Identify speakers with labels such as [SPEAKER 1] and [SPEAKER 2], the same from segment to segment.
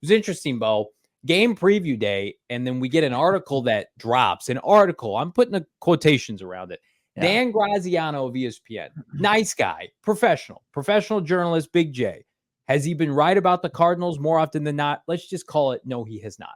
[SPEAKER 1] was interesting, Bo. Game preview day, and then we get an article that drops. An article, I'm putting the quotations around it.
[SPEAKER 2] Yeah.
[SPEAKER 1] Dan Graziano of ESPN, nice guy, professional journalist, Big J. Has he been right about the Cardinals more often than not? Let's just call it no, he has not.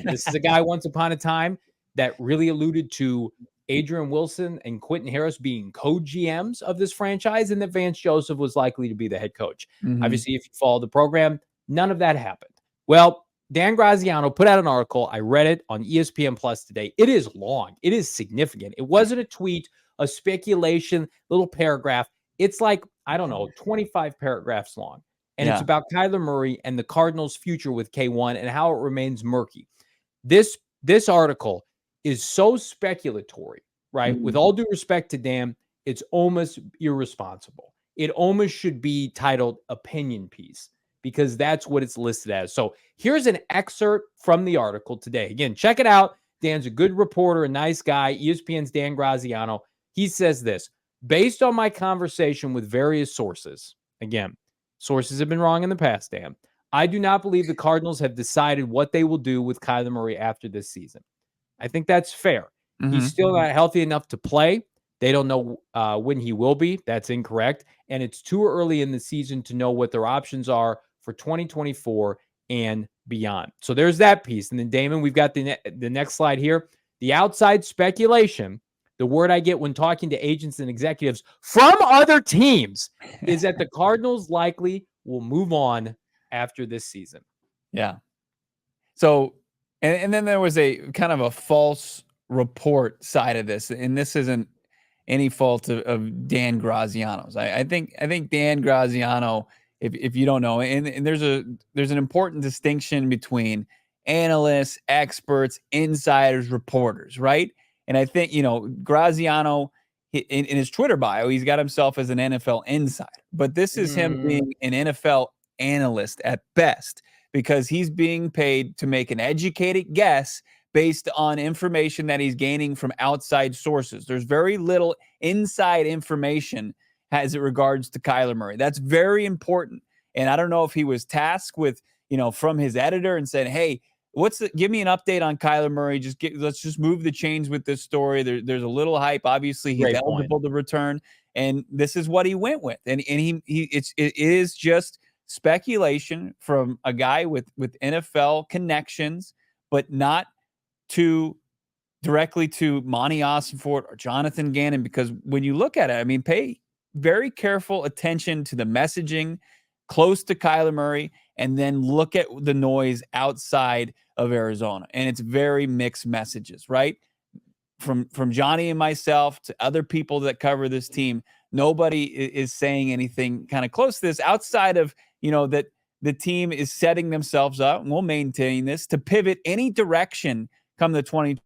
[SPEAKER 1] This is a guy once upon a time that really alluded to Adrian Wilson and Quentin Harris being co-GMs of this franchise, and that Vance Joseph was likely to be the head coach.
[SPEAKER 2] Mhm.
[SPEAKER 1] Obviously, if you follow the program, none of that happened. Well, Dan Graziano put out an article. I read it on ESPN Plus today. It is long. It is significant. It wasn't a tweet, a speculation, little paragraph. It's like, I don't know, 25 paragraphs long. And it's about Kyler Murray and the Cardinals' future with K1 and how it remains murky. This article is so speculatory, right?
[SPEAKER 2] Mhm.
[SPEAKER 1] With all due respect to Dan, it's almost irresponsible. It almost should be titled opinion piece because that's what it's listed as. So here's an excerpt from the article today. Again, check it out. Dan's a good reporter, a nice guy. ESPN's Dan Graziano. He says this, based on my conversation with various sources, again, sources have been wrong in the past, Dan. I do not believe the Cardinals have decided what they will do with Kyler Murray after this season. I think that's fair. He's still not healthy enough to play. They don't know when he will be. That's incorrect. And it's too early in the season to know what their options are for 2024 and beyond. So there's that piece. And then, Damon, we've got the next slide here. The outside speculation, the word I get when talking to agents and executives from other teams, is that the Cardinals likely will move on after this season.
[SPEAKER 2] Yeah. So, and then there was a kind of a false report side of this, and this isn't any fault of Dan Graziano's. I think Dan Graziano, if you don't know, and there's an important distinction between analysts, experts, insiders, reporters, right? And I think, Graziano, in his Twitter bio, he's got himself as an NFL insider, but this is him being an NFL analyst at best, because he's being paid to make an educated guess based on information that he's gaining from outside sources. There's very little inside information as it regards to Kyler Murray. That's very important. And I don't know if he was tasked with, from his editor and said, hey, give me an update on Kyler Murray. Let's just move the chains with this story. There's a little hype. Obviously, he's eligible to return. And this is what he went with. And it is just speculation from a guy with NFL connections, but not directly to Monty Ossenfort or Jonathan Gannon, because when you look at it, pay very careful attention to the messaging close to Kyler Murray, and then look at the noise outside of Arizona. And it's very mixed messages, right? From Johnny and myself to other people that cover this team, nobody is saying anything kind of close to this outside of, that the team is setting themselves up, and we'll maintain this, to pivot any direction come the 20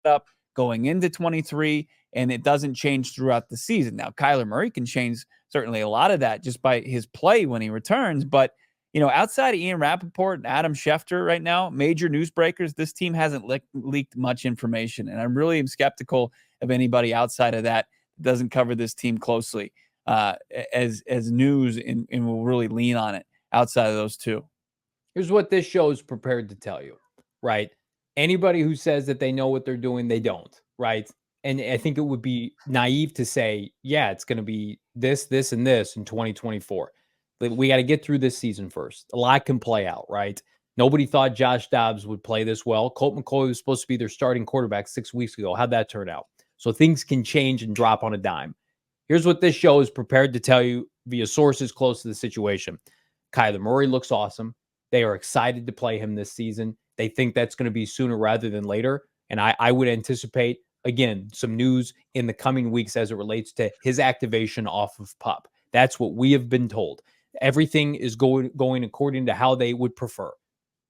[SPEAKER 2] up going into 23, and it doesn't change throughout the season. Now, Kyler Murray can change certainly a lot of that just by his play when he returns, but outside of Ian Rappaport and Adam Schefter right now, major newsbreakers, this team hasn't leaked much information, and I really am skeptical of anybody outside of that doesn't cover this team closely as news and will really lean on it outside of those two.
[SPEAKER 1] Here's what this show is prepared to tell you, right? Anybody who says that they know what they're doing, they don't, right? And I think it would be naive to say, yeah, it's going to be this, and this in 2024. But we got to get through this season first. A lot can play out, right? Nobody thought Josh Dobbs would play this well. Colt McCoy was supposed to be their starting quarterback 6 weeks ago. How'd that turn out? So things can change and drop on a dime. Here's what this show is prepared to tell you via sources close to the situation. Kyler Murray looks awesome. They are excited to play him this season. They think that's going to be sooner rather than later. And I would anticipate, again, some news in the coming weeks as it relates to his activation off of PUP. That's what we have been told. Everything is going according to how they would prefer.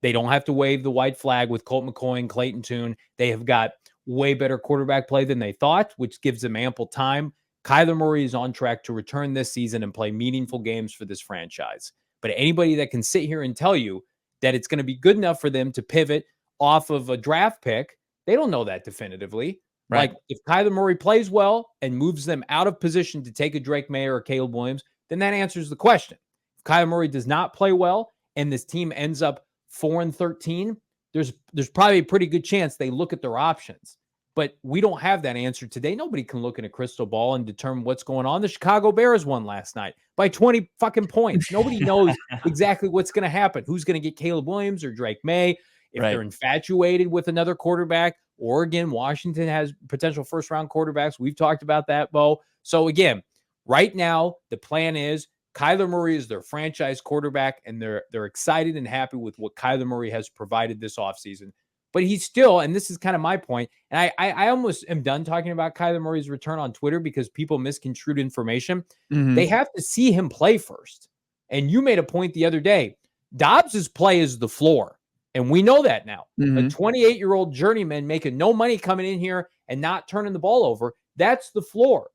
[SPEAKER 1] They don't have to wave the white flag with Colt McCoy and Clayton Tune. They have got way better quarterback play than they thought, which gives them ample time. Kyler Murray is on track to return this season and play meaningful games for this franchise. But anybody that can sit here and tell you that it's going to be good enough for them to pivot off of a draft pick, they don't know that definitively.
[SPEAKER 2] Right.
[SPEAKER 1] Like, if Kyler Murray plays well and moves them out of position to take a Drake May or a Caleb Williams, then that answers the question. If Kyler Murray does not play well and this team ends up 4-13, there's probably a pretty good chance they look at their options. But we don't have that answer today. Nobody can look in a crystal ball and determine what's going on. The Chicago Bears won last night by 20 fucking points. Nobody knows exactly what's going to happen. Who's going to get Caleb Williams or Drake May? If they're infatuated with another quarterback, Oregon, Washington has potential first-round quarterbacks. We've talked about that, Bo. So again, right now, the plan is Kyler Murray is their franchise quarterback, and they're excited and happy with what Kyler Murray has provided this offseason. But he's still, and this is kind of my point, and I almost am done talking about Kyler Murray's return on Twitter because people misconstrued information. They have to see him play first. And you made a point the other day. Dobbs' play is the floor. And we know that now. A 28-year-old journeyman making no money coming in here and not turning the ball over, that's the floor.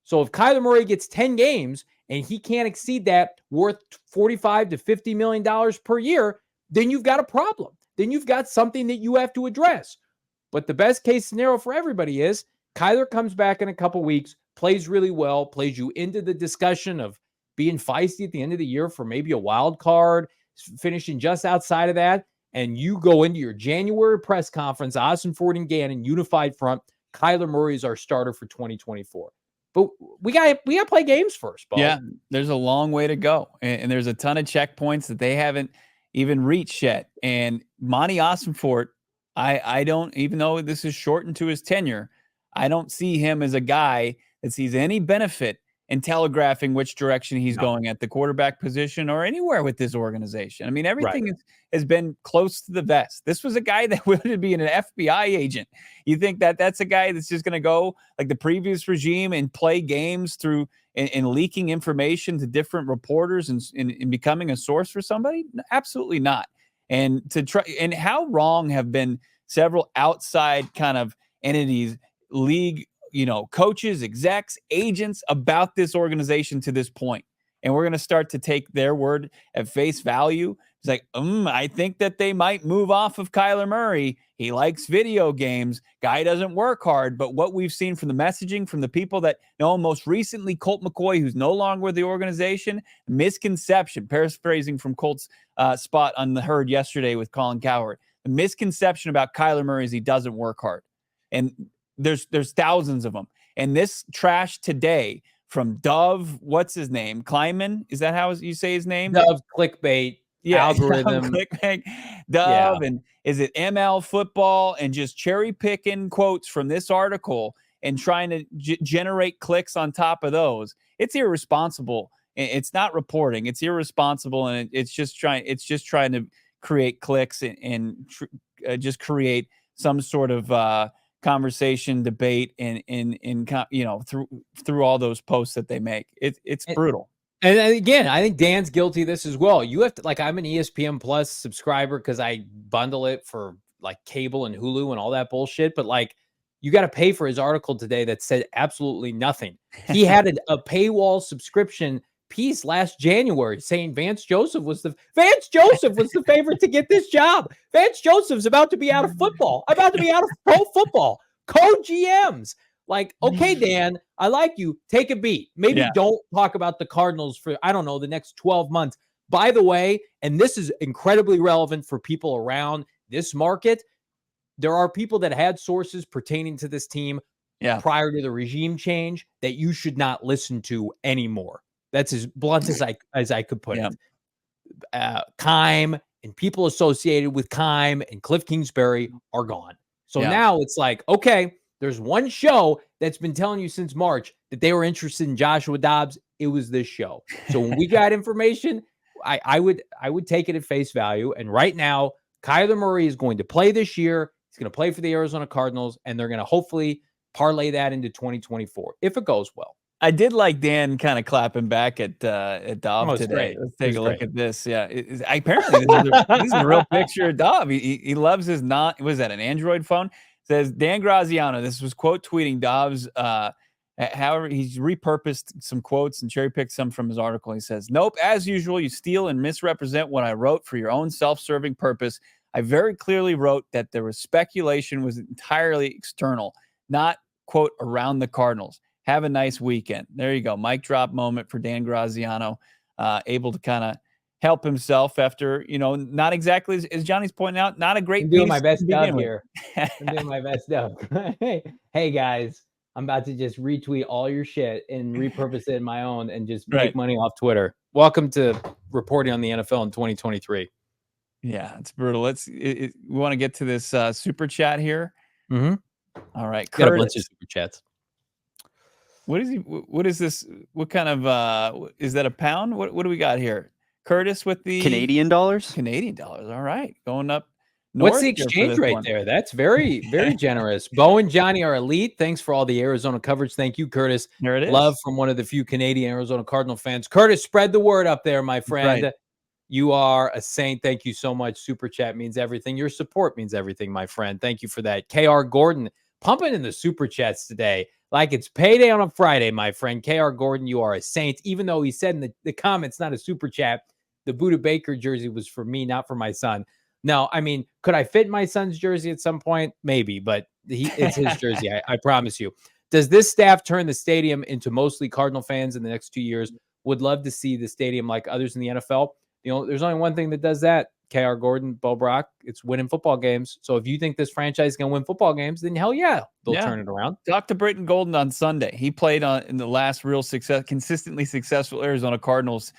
[SPEAKER 1] So if Kyler Murray gets 10 games and he can't exceed that worth $45 to $50 million per year, then you've got a problem. Then you've got something that you have to address. But the best case scenario for everybody is Kyler comes back in a couple weeks, plays really well, plays you into the discussion of being feisty at the end of the year for maybe a wild card, finishing just outside of that. And you go into your January press conference, Austin Ford and Gannon, unified front. Kyler Murray is our starter for 2024. But we got to play games first, Bo.
[SPEAKER 2] Yeah, there's a long way to go. And there's a ton of checkpoints that they haven't even reached yet. And Monty Ossenfort, I don't, even though this is shortened to his tenure, I don't see him as a guy that sees any benefit in telegraphing which direction he's going at the quarterback position or anywhere with this organization. I mean, everything has been close to the vest. This was a guy that wanted be an FBI agent. You think that that's a guy that's just going to go like the previous regime and play games through and leaking information to different reporters and becoming a source for somebody? Absolutely not. And to try, and how wrong have been several outside kind of entities, league, coaches, execs, agents about this organization to this point. And we're going to start to take their word at face value. It's like, I think that they might move off of Kyler Murray. He likes video games. Guy doesn't work hard. But what we've seen from the messaging from the people that know him, most recently, Colt McCoy, who's no longer with the organization, misconception, paraphrasing from Colt's spot on the herd yesterday with Colin Cowherd. The misconception about Kyler Murray is he doesn't work hard. And there's thousands of them. And this trash today from Dove, what's his name? Kleiman? Is that how you say his name?
[SPEAKER 1] Dove clickbait algorithm.
[SPEAKER 2] Clickbait, Dove, and is it ML football, and just cherry picking quotes from this article and trying to generate clicks on top of those. It's irresponsible. It's not reporting. It's irresponsible. And it's just trying to create clicks and just create some sort of conversation, debate, and through all those posts that they make. It's brutal.
[SPEAKER 1] And again, I think Dan's guilty of this as well. You have to, like, I'm an ESPN Plus subscriber because I bundle it for like cable and Hulu and all that bullshit. But like, you got to pay for his article today that said absolutely nothing. He had a paywall subscription piece last January saying Vance Joseph was the favorite to get this job. Vance Joseph's about to be out of football, about to be out of pro football, co-GMs. Like, okay, Dan, I like you. Take a beat. Maybe don't talk about the Cardinals for, I don't know, the next 12 months. By the way, and this is incredibly relevant for people around this market, there are people that had sources pertaining to this team prior to the regime change that you should not listen to anymore. That's as blunt as I could put it. Keim and people associated with Keim and Cliff Kingsbury are gone. So now it's like, okay, there's one show that's been telling you since March that they were interested in Joshua Dobbs. It was this show. So when we got information, I would take it at face value. And right now, Kyler Murray is going to play this year. He's going to play for the Arizona Cardinals, and they're going to hopefully parlay that into 2024 if it goes well.
[SPEAKER 2] I did like Dan kind of clapping back at Dov today.
[SPEAKER 1] Great.
[SPEAKER 2] Let's take a look at this. Yeah, apparently this is a real picture of Dov. He loves his was that an Android phone? Says Dan Graziano. This was quote tweeting Dov's. However, he's repurposed some quotes and cherry picked some from his article. He says, "Nope, as usual, you steal and misrepresent what I wrote for your own self-serving purpose. I very clearly wrote that there was speculation was entirely external, not quote around the Cardinals. Have a nice weekend." There you go. Mic drop moment for Dan Graziano, able to kind of help himself after, not exactly as Johnny's pointing out, not a great
[SPEAKER 1] I'm doing
[SPEAKER 2] piece
[SPEAKER 1] my best
[SPEAKER 2] to begin
[SPEAKER 1] dub
[SPEAKER 2] with.
[SPEAKER 1] here. I'm doing my best dub. Hey guys, I'm about to just retweet all your shit and repurpose it in my own and just make
[SPEAKER 2] Right.
[SPEAKER 1] money off Twitter. Welcome to reporting on the NFL in 2023.
[SPEAKER 2] Yeah, it's brutal. We want to get to this super chat here.
[SPEAKER 1] Mm-hmm.
[SPEAKER 2] All right,
[SPEAKER 1] Got a bunch of
[SPEAKER 2] Curtis.
[SPEAKER 1] super chats.
[SPEAKER 2] What is this? What kind of is that a pound? What do we got here? Curtis with the
[SPEAKER 3] Canadian dollars.
[SPEAKER 2] Canadian dollars. All right, going up
[SPEAKER 1] What's
[SPEAKER 2] north
[SPEAKER 1] the
[SPEAKER 2] here for
[SPEAKER 1] exchange
[SPEAKER 2] this
[SPEAKER 1] rate
[SPEAKER 2] one.
[SPEAKER 1] there? That's very, very generous. Bo and Johnny are elite. Thanks for all the Arizona coverage. Thank you, Curtis.
[SPEAKER 2] There it is.
[SPEAKER 1] Love from one of the few Canadian Arizona Cardinal fans. Curtis, spread the word up there, my friend.
[SPEAKER 2] Right.
[SPEAKER 1] You are a saint. Thank you so much. Super chat means everything. Your support means everything, my friend. Thank you for that. KR Gordon pumping in the super chats today like it's payday on a Friday, my friend. KR Gordon, you are a saint. Even though he said in the comments, not a super chat, the Buda Baker jersey was for me, not for my son. No, I mean, could I fit my son's jersey at some point? Maybe, but it's his jersey. I promise you. Does this staff turn the stadium into mostly Cardinal fans in the next 2 years? Would love to see the stadium like others in the NFL. There's only one thing that does that, KR Gordon, Bo Brock. It's winning football games. So if you think this franchise is going to win football games, then hell yeah, they'll turn it around.
[SPEAKER 2] Talk to Britton Golden on Sunday. He played in the last real consistently successful Arizona Cardinals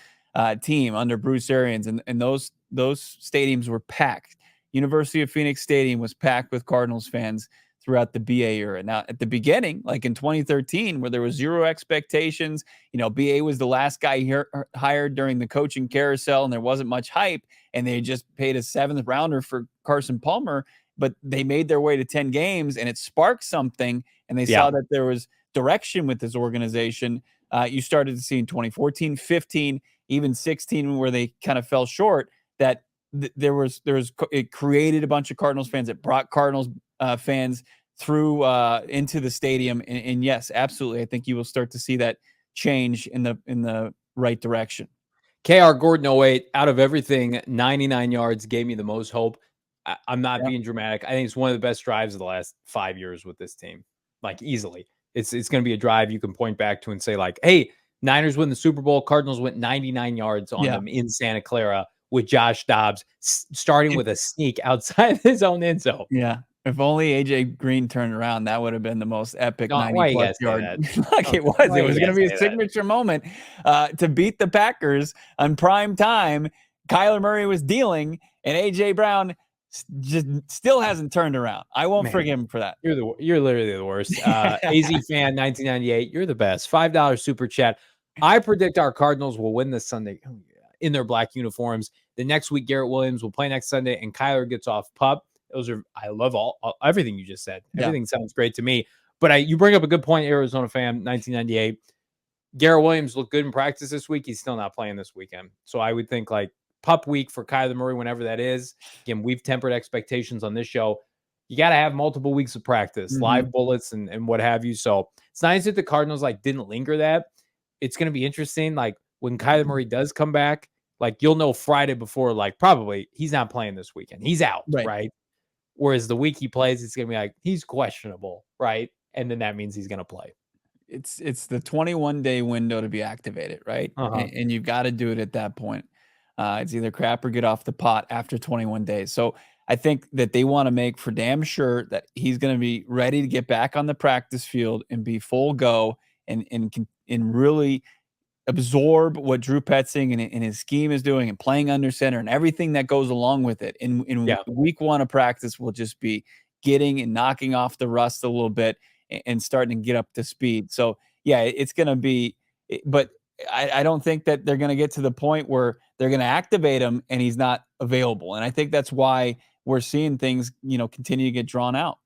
[SPEAKER 2] team under Bruce Arians, and those stadiums were packed. University of Phoenix Stadium was packed with Cardinals fans throughout the BA era. Now, at the beginning, like in 2013, where there was zero expectations, BA was the last guy hired during the coaching carousel, and there wasn't much hype, and they just paid a 7th rounder for Carson Palmer, but they made their way to 10 games, and it sparked something, and they saw that there was direction with this organization. You started to see in 2014, 15, even 16, where they kind of fell short, that it created a bunch of Cardinals fans. It brought Cardinals fans through into the stadium, and yes, absolutely, I think you will start to see that change in the right direction.
[SPEAKER 1] KR Gordon 08, out of everything, 99 yards gave me the most hope. I'm not being dramatic. I think it's one of the best drives of the last 5 years with this team, like easily. It's going to be a drive you can point back to and say like, hey, Niners win the Super Bowl. Cardinals went 99 yards on them in Santa Clara with Josh Dobbs starting with a sneak outside his own end zone.
[SPEAKER 2] Yeah. If only AJ Green turned around, that would have been the most epic 90+ yard. Like it was. It was going to be a signature moment to beat the Packers on prime time. Kyler Murray was dealing, and AJ Brown just still hasn't turned around. I won't forgive him for that.
[SPEAKER 1] You're literally the worst. AZ fan 1998. You're the best. $5 super chat. I predict our Cardinals will win this Sunday in their black uniforms. The next week, Garrett Williams will play next Sunday, and Kyler gets off pup. I love everything you just said. Everything sounds great to me. But you bring up a good point, Arizona fan 1998. Garrett Williams looked good in practice this week. He's still not playing this weekend. So I would think like pup week for Kyler Murray, whenever that is. Again, we've tempered expectations on this show. You got to have multiple weeks of practice, live bullets and what have you. So it's nice that the Cardinals didn't linger that. It's going to be interesting. Like when Kyler Murray does come back, like you'll know Friday before, like probably he's not playing this weekend. He's out, right? Whereas the week he plays, it's going to be like, he's questionable, right? And then that means he's going to play.
[SPEAKER 2] It's the 21-day window to be activated, right? And you've got to do it at that point. It's either crap or get off the pot after 21 days. So I think that they want to make for damn sure that he's going to be ready to get back on the practice field and be full go and really absorb what Drew Petzing and his scheme is doing and playing under center and everything that goes along with it. In week one of practice will just be getting and knocking off the rust a little bit and starting to get up to speed. So yeah, it's going to be, but I don't think that they're going to get to the point where they're going to activate him and he's not available. And I think that's why we're seeing things, continue to get drawn out.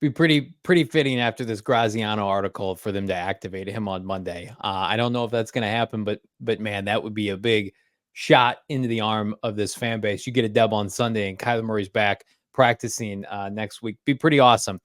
[SPEAKER 1] Be pretty fitting after this Graziano article for them to activate him on Monday. I don't know if that's going to happen, but man, that would be a big shot into the arm of this fan base. You get a dub on Sunday and Kyler Murray's back practicing next week. Be pretty awesome.